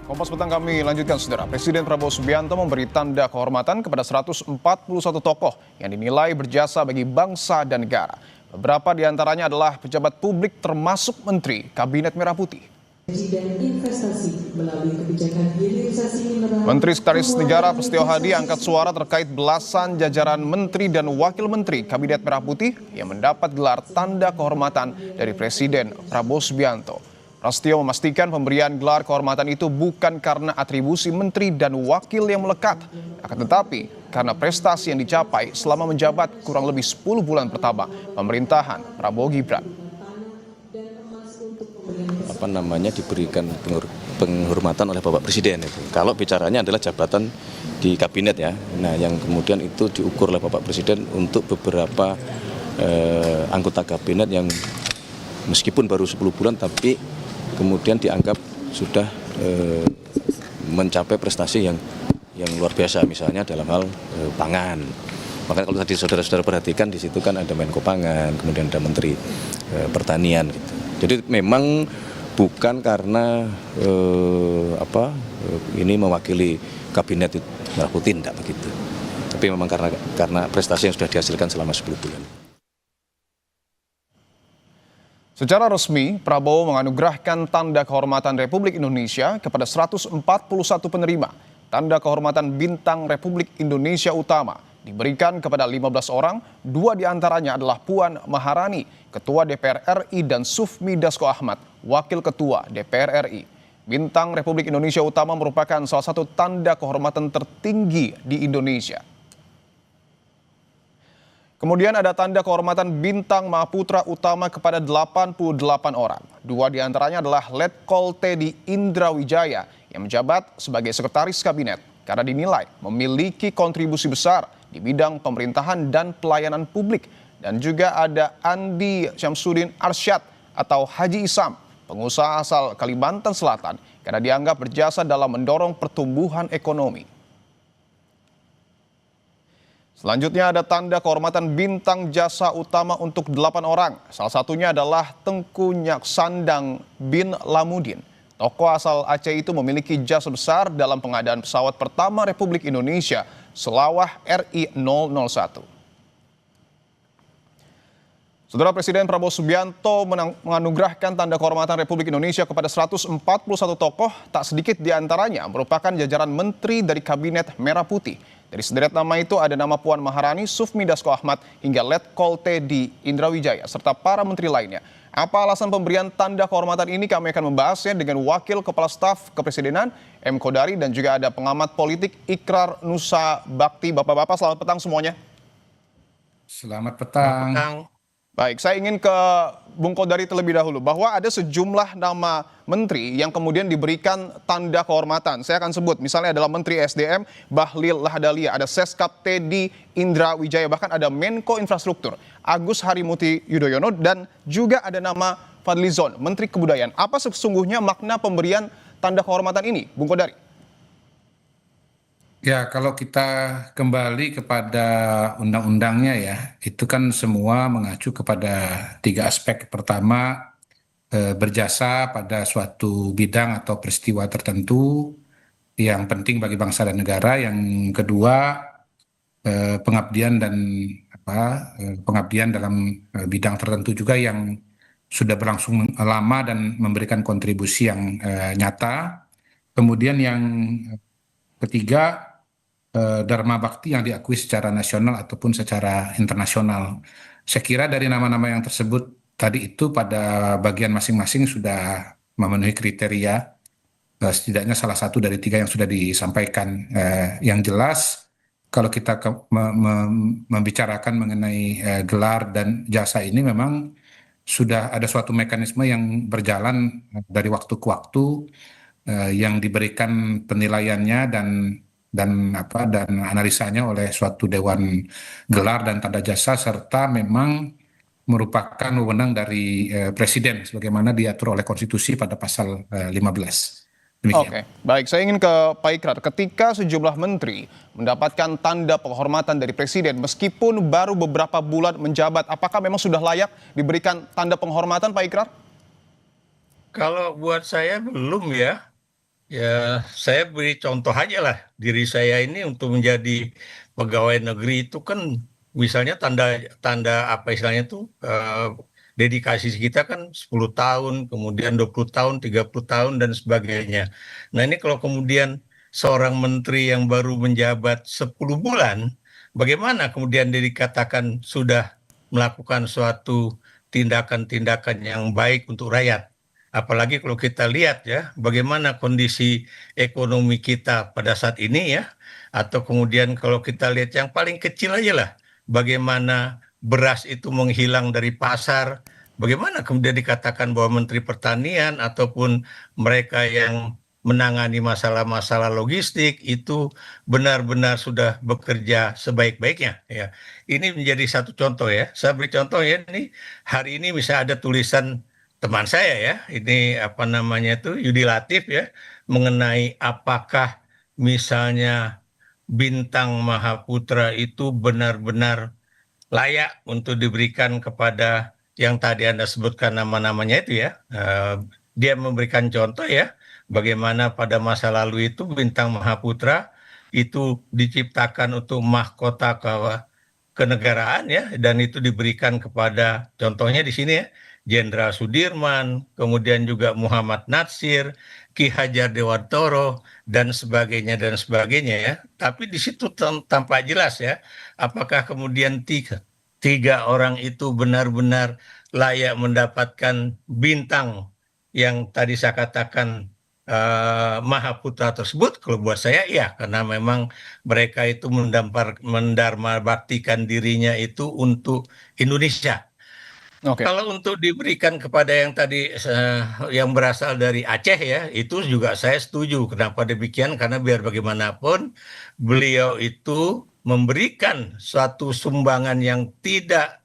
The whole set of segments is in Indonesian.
Kompas Petang kami lanjutkan, saudara. Presiden Prabowo Subianto memberi tanda kehormatan kepada 141 tokoh yang dinilai berjasa bagi bangsa dan negara. Beberapa di antaranya adalah pejabat publik termasuk Menteri Kabinet Merah Putih. Menteri Sekretaris Negara Prasetyo Hadi angkat suara terkait belasan jajaran menteri dan wakil menteri Kabinet Merah Putih yang mendapat gelar tanda kehormatan dari Presiden Prabowo Subianto. Prasetyo memastikan pemberian gelar kehormatan itu bukan karena atribusi menteri dan wakil yang melekat, akan tetapi karena prestasi yang dicapai selama menjabat kurang lebih 10 bulan pertama pemerintahan Prabowo Gibran. Diberikan penghormatan oleh Bapak Presiden itu. Kalau bicaranya adalah jabatan di kabinet ya. Nah, yang kemudian itu diukur oleh Bapak Presiden untuk beberapa anggota kabinet yang meskipun baru 10 bulan tapi kemudian dianggap sudah mencapai prestasi yang luar biasa, misalnya dalam hal pangan. Makanya kalau tadi saudara-saudara perhatikan di situ kan ada Menko Pangan, kemudian ada Menteri Pertanian gitu. Jadi memang bukan karena ini mewakili kabinet Merah Putih, tidak begitu. Tapi memang karena prestasi yang sudah dihasilkan selama 10 bulan. Secara resmi, Prabowo menganugerahkan tanda kehormatan Republik Indonesia kepada 141 penerima. Tanda kehormatan Bintang Republik Indonesia Utama diberikan kepada 15 orang, 2 diantaranya adalah Puan Maharani, Ketua DPR RI, dan Sufmi Dasko Ahmad, Wakil Ketua DPR RI. Bintang Republik Indonesia Utama merupakan salah satu tanda kehormatan tertinggi di Indonesia. Kemudian ada tanda kehormatan Bintang Mahaputra Utama kepada 88 orang. 2 diantaranya adalah Letkol Teddy Indra Wijaya yang menjabat sebagai Sekretaris Kabinet karena dinilai memiliki kontribusi besar di bidang pemerintahan dan pelayanan publik. Dan juga ada Andi Syamsuddin Arsyad atau Haji Isam, pengusaha asal Kalimantan Selatan, karena dianggap berjasa dalam mendorong pertumbuhan ekonomi. Selanjutnya ada tanda kehormatan Bintang Jasa Utama untuk 8 orang. Salah satunya adalah Tengku Nyaksandang bin Lamudin. Tokoh asal Aceh itu memiliki jasa besar dalam pengadaan pesawat pertama Republik Indonesia, Selawah RI-001. Saudara, Presiden Prabowo Subianto menganugerahkan tanda kehormatan Republik Indonesia kepada 141 tokoh, tak sedikit diantaranya merupakan jajaran menteri dari Kabinet Merah Putih. Dari sederet nama itu ada nama Puan Maharani, Sufmi Dasko Ahmad, hingga Letkol Teddy Indra Wijaya, serta para menteri lainnya. Apa alasan pemberian tanda kehormatan ini? Kami akan membahasnya dengan Wakil Kepala Staf Kepresidenan M. Kodari dan juga ada pengamat politik Ikrar Nusa Bakti. Bapak-bapak, selamat petang semuanya. Selamat petang. Baik, saya ingin ke Bung Kodari terlebih dahulu, bahwa ada sejumlah nama menteri yang kemudian diberikan tanda kehormatan. Saya akan sebut, misalnya adalah Menteri SDM Bahlil Lahadalia, ada Seskap Teddy Indra Wijaya, bahkan ada Menko Infrastruktur Agus Harimurti Yudhoyono, dan juga ada nama Fadlizon, Menteri Kebudayaan. Apa sesungguhnya makna pemberian tanda kehormatan ini, Bung Kodari? Ya, kalau kita kembali kepada undang-undangnya ya, itu kan semua mengacu kepada 3 aspek. Pertama, berjasa pada suatu bidang atau peristiwa tertentu yang penting bagi bangsa dan negara. Yang kedua, pengabdian dalam bidang tertentu juga yang sudah berlangsung lama dan memberikan kontribusi yang nyata. Kemudian yang ketiga, Dharma Bakti yang diakui secara nasional ataupun secara internasional. Saya kira dari nama-nama yang tersebut tadi itu pada bagian masing-masing sudah memenuhi kriteria, setidaknya salah satu dari 3 yang sudah disampaikan. Yang jelas kalau kita membicarakan mengenai gelar dan jasa ini, memang sudah ada suatu mekanisme yang berjalan dari waktu ke waktu, yang diberikan penilaiannya dan analisanya oleh suatu dewan gelar dan tanda jasa, serta memang merupakan wewenang dari presiden sebagaimana diatur oleh konstitusi pada pasal 15. Demikian. Oke, baik. Saya ingin ke Pak Ikrar. Ketika sejumlah menteri mendapatkan tanda penghormatan dari presiden, meskipun baru beberapa bulan menjabat, apakah memang sudah layak diberikan tanda penghormatan, Pak Ikrar? Kalau buat saya belum ya. Ya, saya beri contoh aja lah. Diri saya ini untuk menjadi pegawai negeri itu kan misalnya tanda tanda apa istilahnya tuh dedikasi kita kan 10 tahun, kemudian 20 tahun, 30 tahun dan sebagainya. Nah, ini kalau kemudian seorang menteri yang baru menjabat 10 bulan, bagaimana kemudian dia dikatakan sudah melakukan suatu tindakan-tindakan yang baik untuk rakyat? Apalagi kalau kita lihat ya, bagaimana kondisi ekonomi kita pada saat ini ya, atau kemudian kalau kita lihat yang paling kecil aja lah, bagaimana beras itu menghilang dari pasar, bagaimana kemudian dikatakan bahwa Menteri Pertanian ataupun mereka yang menangani masalah-masalah logistik itu benar-benar sudah bekerja sebaik-baiknya ya. Ini menjadi satu contoh ya. Saya beri contoh ya, ini hari ini misalnya ada tulisan teman saya ya, ini apa namanya itu Yudi Latif ya, mengenai apakah misalnya bintang Mahaputra itu benar-benar layak untuk diberikan kepada yang tadi Anda sebutkan nama-namanya itu ya. Dia memberikan contoh ya, bagaimana pada masa lalu itu bintang Mahaputra itu diciptakan untuk mahkota kenegaraan ya, dan itu diberikan kepada contohnya di sini ya, Jenderal Sudirman, kemudian juga Muhammad Natsir, Ki Hajar Dewantoro dan sebagainya ya. Tapi di situ tampak jelas ya, apakah kemudian tiga orang itu benar-benar layak mendapatkan bintang yang tadi saya katakan Mahaputra tersebut. Kalau buat saya iya, karena memang mereka itu mendharma baktikan dirinya itu untuk Indonesia. Oke. Kalau untuk diberikan kepada yang tadi yang berasal dari Aceh ya, itu juga saya setuju. Kenapa demikian? Karena biar bagaimanapun beliau itu memberikan suatu sumbangan yang tidak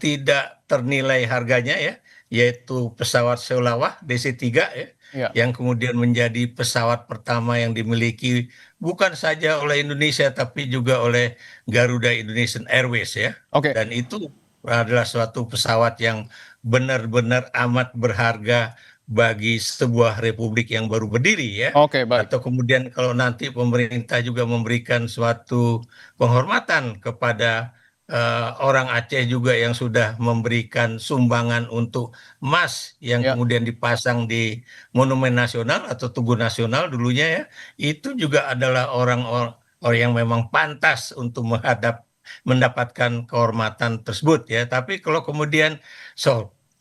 tidak ternilai harganya ya, yaitu pesawat Seulawah DC-3 ya, Ya. yang kemudian menjadi pesawat pertama yang dimiliki bukan saja oleh Indonesia tapi juga oleh Garuda Indonesian Airways ya. Oke. Dan itu adalah suatu pesawat yang benar-benar amat berharga bagi sebuah republik yang baru berdiri ya. Oke, baik. Atau kemudian kalau nanti pemerintah juga memberikan suatu penghormatan kepada orang Aceh juga yang sudah memberikan sumbangan untuk emas yang Ya. kemudian dipasang di Monumen Nasional atau Tugu Nasional dulunya ya, itu juga adalah orang-orang yang memang pantas untuk mendapatkan kehormatan tersebut ya. Tapi kalau kemudian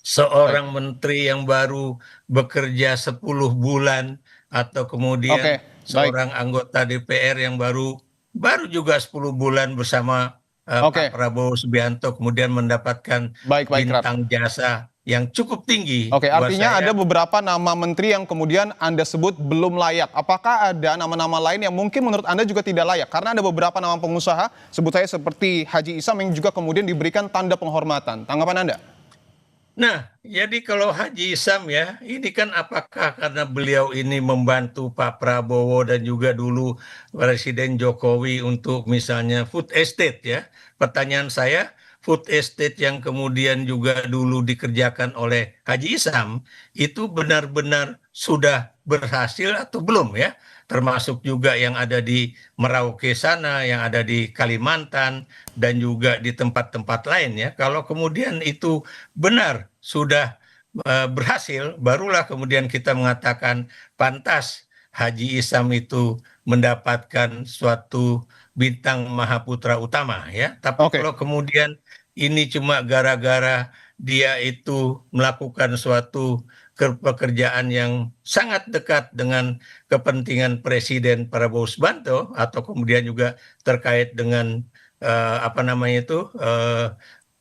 seorang menteri yang baru bekerja 10 bulan atau kemudian Oke, baik. seorang anggota DPR yang baru baru juga 10 bulan bersama Oke. Pak Prabowo Subianto kemudian mendapatkan Baik, Rap. bintang jasa yang cukup tinggi. Oke, Buat artinya saya, ada beberapa nama menteri yang kemudian Anda sebut belum layak. Apakah ada nama-nama lain yang mungkin menurut Anda juga tidak layak? Karena ada beberapa nama pengusaha, sebut saya seperti Haji Isam yang juga kemudian diberikan tanda penghormatan. Tanggapan Anda? nah, jadi kalau Haji Isam ya, ini kan apakah karena beliau ini membantu Pak Prabowo dan juga dulu Presiden Jokowi untuk misalnya food estate ya. Pertanyaan saya, food estate yang kemudian juga dulu dikerjakan oleh Haji Isam, itu benar-benar sudah berhasil atau belum ya? Termasuk juga yang ada di Merauke sana, yang ada di Kalimantan, dan juga di tempat-tempat lain ya. Kalau kemudian itu benar sudah berhasil, barulah kemudian kita mengatakan pantas Haji Isam itu mendapatkan suatu bintang Mahaputra utama ya. Tapi Oke. kalau kemudian ini cuma gara-gara dia itu melakukan suatu pekerjaan yang sangat dekat dengan kepentingan Presiden Prabowo Subianto atau kemudian juga terkait dengan apa namanya itu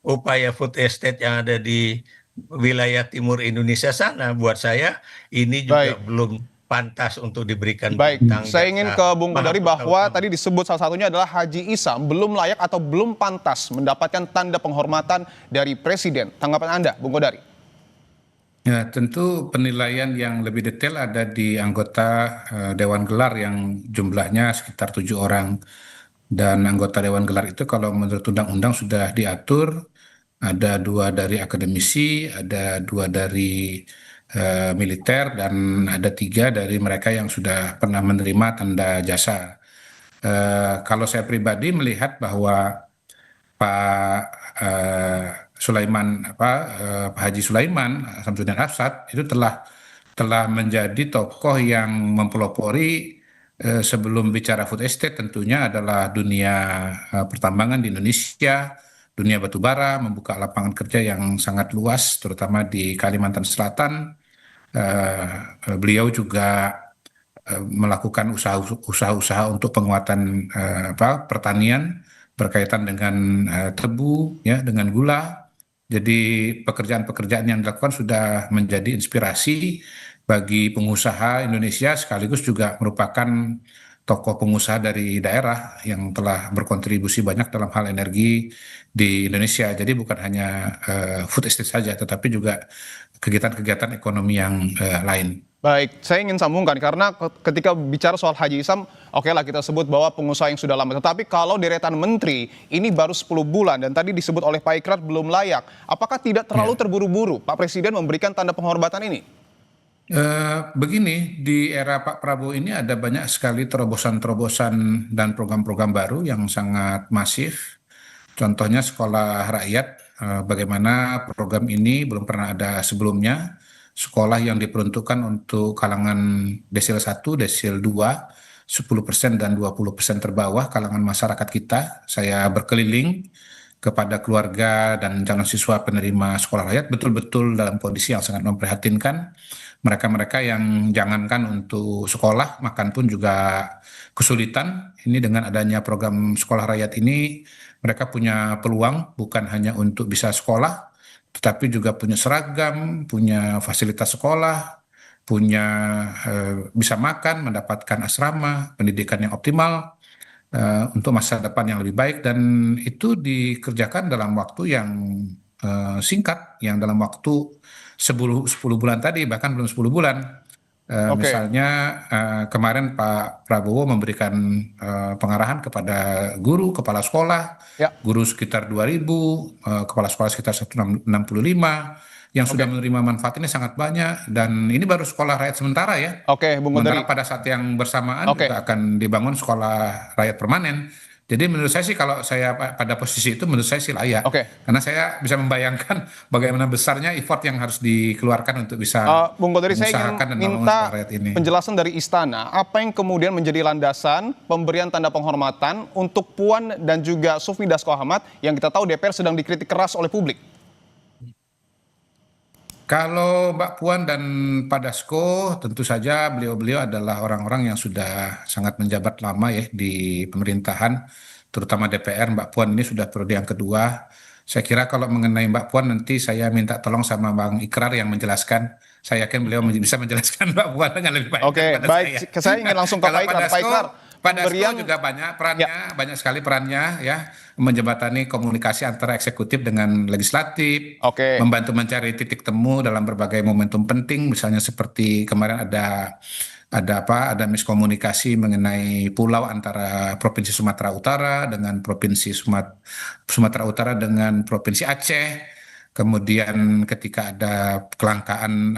upaya food estate yang ada di wilayah timur Indonesia sana, buat saya ini juga Baik. belum pantas untuk diberikan Baik, bintang saya ingin jasa ke Bung Kodari Mahaputra bahwa utama. tadi disebut salah satunya adalah Haji Isam belum layak atau belum pantas mendapatkan tanda penghormatan dari Presiden. Tanggapan Anda, Bung Kodari? Ya, tentu penilaian yang lebih detail ada di anggota Dewan Gelar yang jumlahnya sekitar 7 orang. Dan anggota Dewan Gelar itu kalau menurut undang-undang sudah diatur, ada 2 dari akademisi, ada 2 dari militer, dan ada 3 dari mereka yang sudah pernah menerima tanda jasa. Kalau saya pribadi melihat bahwa Pak Sulaiman Pak Haji Sulaiman Samsudin Hafsat itu telah menjadi tokoh yang mempelopori, sebelum bicara food estate tentunya adalah dunia pertambangan di Indonesia, dunia batubara, membuka lapangan kerja yang sangat luas terutama di Kalimantan Selatan. Beliau juga melakukan usaha-usaha untuk penguatan pertanian berkaitan dengan tebu, ya, dengan gula. Jadi pekerjaan-pekerjaan yang dilakukan sudah menjadi inspirasi bagi pengusaha Indonesia, sekaligus juga merupakan tokoh pengusaha dari daerah yang telah berkontribusi banyak dalam hal energi di Indonesia. Jadi bukan hanya food estate saja, tetapi juga kegiatan-kegiatan ekonomi yang lain. Baik, saya ingin sambungkan karena ketika bicara soal Haji Isam, oke lah kita sebut bahwa pengusaha yang sudah lama. Tetapi kalau deretan menteri ini baru 10 bulan dan tadi disebut oleh Pak Ikrar belum layak, apakah tidak terlalu terburu-buru Pak Presiden memberikan tanda penghormatan ini? Begini, di era Pak Prabowo ini ada banyak sekali terobosan-terobosan dan program-program baru yang sangat masif. Contohnya sekolah rakyat, bagaimana program ini belum pernah ada sebelumnya. Sekolah yang diperuntukkan untuk kalangan desil 1, desil 2, 10% dan 20% terbawah kalangan masyarakat kita. Saya berkeliling kepada keluarga dan calon siswa penerima sekolah rakyat betul-betul dalam kondisi yang sangat memprihatinkan. Mereka-mereka yang jangankan untuk sekolah, makan pun juga kesulitan. Ini dengan adanya program sekolah rakyat ini, mereka punya peluang bukan hanya untuk bisa sekolah, tetapi juga punya seragam, punya fasilitas sekolah, punya bisa makan, mendapatkan asrama, pendidikan yang optimal untuk masa depan yang lebih baik, dan itu dikerjakan dalam waktu yang singkat, yang dalam waktu 10 bulan tadi, bahkan belum 10 bulan. Oke, Misalnya kemarin Pak Prabowo memberikan pengarahan kepada guru, kepala sekolah, ya, guru sekitar 2.000, kepala sekolah sekitar 165, yang sudah oke, menerima manfaat ini sangat banyak, dan ini baru sekolah rakyat sementara ya. oke, Bung Sementara Kodari, pada saat yang bersamaan oke. juga akan dibangun sekolah rakyat permanen. Jadi menurut saya sih kalau saya pada posisi itu menurut saya sih layak. Oke, Karena saya bisa membayangkan bagaimana besarnya effort yang harus dikeluarkan untuk bisa Bung Kodari, saya ingin mengusahakan dan membangun sekolah minta rakyat ini. penjelasan dari Istana. Apa yang kemudian menjadi landasan pemberian tanda penghormatan untuk Puan dan juga Sufmi Dasko Ahmad yang kita tahu DPR sedang dikritik keras oleh publik? Kalau Mbak Puan dan Pak Dasko, tentu saja beliau-beliau adalah orang-orang yang sudah sangat menjabat lama ya di pemerintahan, terutama DPR. Mbak Puan ini sudah periode yang kedua. Saya kira kalau mengenai Mbak Puan nanti saya minta tolong sama Bang Ikrar yang menjelaskan. Saya yakin beliau bisa menjelaskan Mbak Puan dengan lebih baik Oke, daripada saya. baik. Saya ingin langsung ke Kalau Pak Ikrar. Pak Ikrar, Pak Dasko pemberian juga banyak ya, perannya, banyak sekali perannya ya, menjembatani komunikasi antara eksekutif dengan legislatif, oke, membantu mencari titik temu dalam berbagai momentum penting, misalnya seperti kemarin ada miskomunikasi mengenai pulau antara Provinsi Sumatera Utara dengan Sumatera Utara dengan Provinsi Aceh. Kemudian ketika ada kelangkaan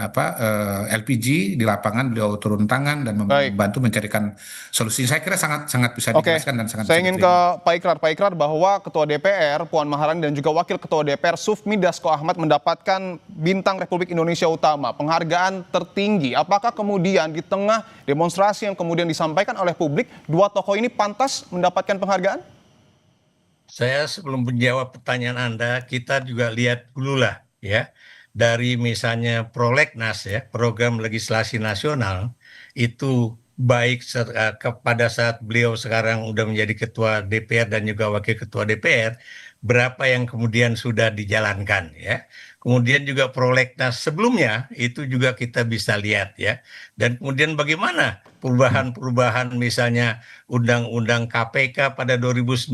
LPG di lapangan, beliau turun tangan dan baik. membantu mencarikan solusi. Saya kira sangat sangat bisa Oke, dijelaskan dan sangat saya bisa ingin ke diterima. Pak Ikrar. Pak Ikrar, bahwa Ketua DPR Puan Maharani dan juga Wakil Ketua DPR Sufmi Dasko Ahmad mendapatkan Bintang Republik Indonesia Utama, penghargaan tertinggi. Apakah kemudian di tengah demonstrasi yang kemudian disampaikan oleh publik, dua tokoh ini pantas mendapatkan penghargaan? Saya sebelum menjawab pertanyaan Anda, kita juga lihat dulu lah ya, dari misalnya Prolegnas ya, Program Legislasi Nasional, itu baik kepada saat beliau sekarang udah menjadi Ketua DPR dan juga Wakil Ketua DPR, berapa yang kemudian sudah dijalankan ya. Kemudian juga Prolegnas sebelumnya itu juga kita bisa lihat ya. Dan kemudian bagaimana perubahan-perubahan misalnya Undang-Undang KPK pada 2019,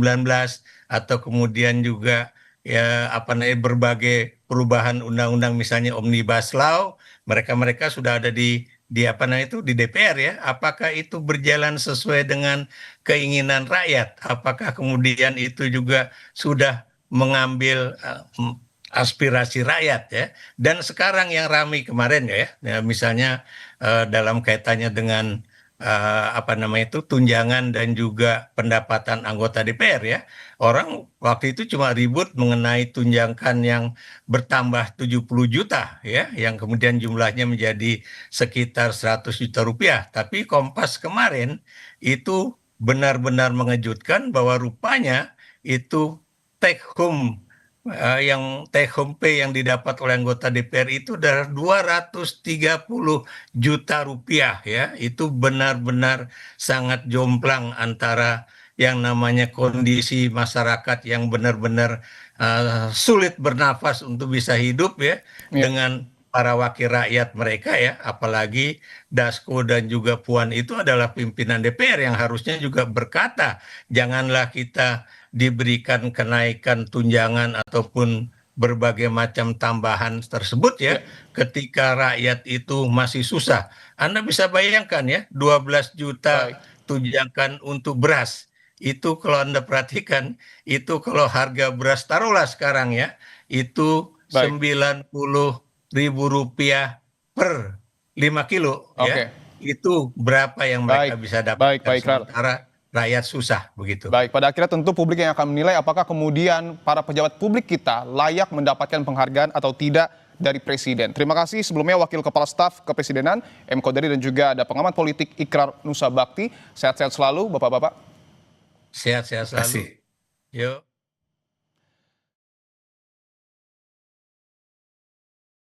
atau kemudian juga ya apa namanya berbagai perubahan undang-undang misalnya Omnibus Law, mereka sudah ada di apa namanya itu di DPR ya. Apakah itu berjalan sesuai dengan keinginan rakyat? Apakah kemudian itu juga sudah mengambil aspirasi rakyat ya. Dan sekarang yang ramai kemarin ya misalnya dalam kaitannya dengan apa namanya itu tunjangan dan juga pendapatan anggota DPR ya. Orang waktu itu cuma ribut mengenai tunjangan yang bertambah 70 juta ya, yang kemudian jumlahnya menjadi sekitar 100 juta rupiah. Tapi Kompas kemarin itu benar-benar mengejutkan bahwa rupanya itu take home yang take home pay yang didapat oleh anggota DPR itu adalah 230 juta rupiah ya. Itu benar-benar sangat jomplang antara yang namanya kondisi masyarakat yang benar-benar sulit bernafas untuk bisa hidup ya dengan para wakil rakyat mereka ya, apalagi Dasko dan juga Puan itu adalah pimpinan DPR yang harusnya juga berkata, janganlah kita diberikan kenaikan tunjangan ataupun berbagai macam tambahan tersebut ya, ketika rakyat itu masih susah. Anda bisa bayangkan ya, 12 juta tunjangan untuk beras. Itu kalau Anda perhatikan, itu kalau harga beras taruhlah sekarang ya, itu 90.000 rupiah per 5 kilo ya. Itu berapa yang mereka bisa dapatkan sementara rakyat susah begitu. Baik, pada akhirnya tentu publik yang akan menilai apakah kemudian para pejabat publik kita layak mendapatkan penghargaan atau tidak dari Presiden. Terima kasih sebelumnya Wakil Kepala Staf Kepresidenan M. Kodari dan juga ada pengamat politik Ikrar Nusa Bakti. Sehat-sehat selalu Bapak-bapak. Sehat-sehat selalu. Yuk.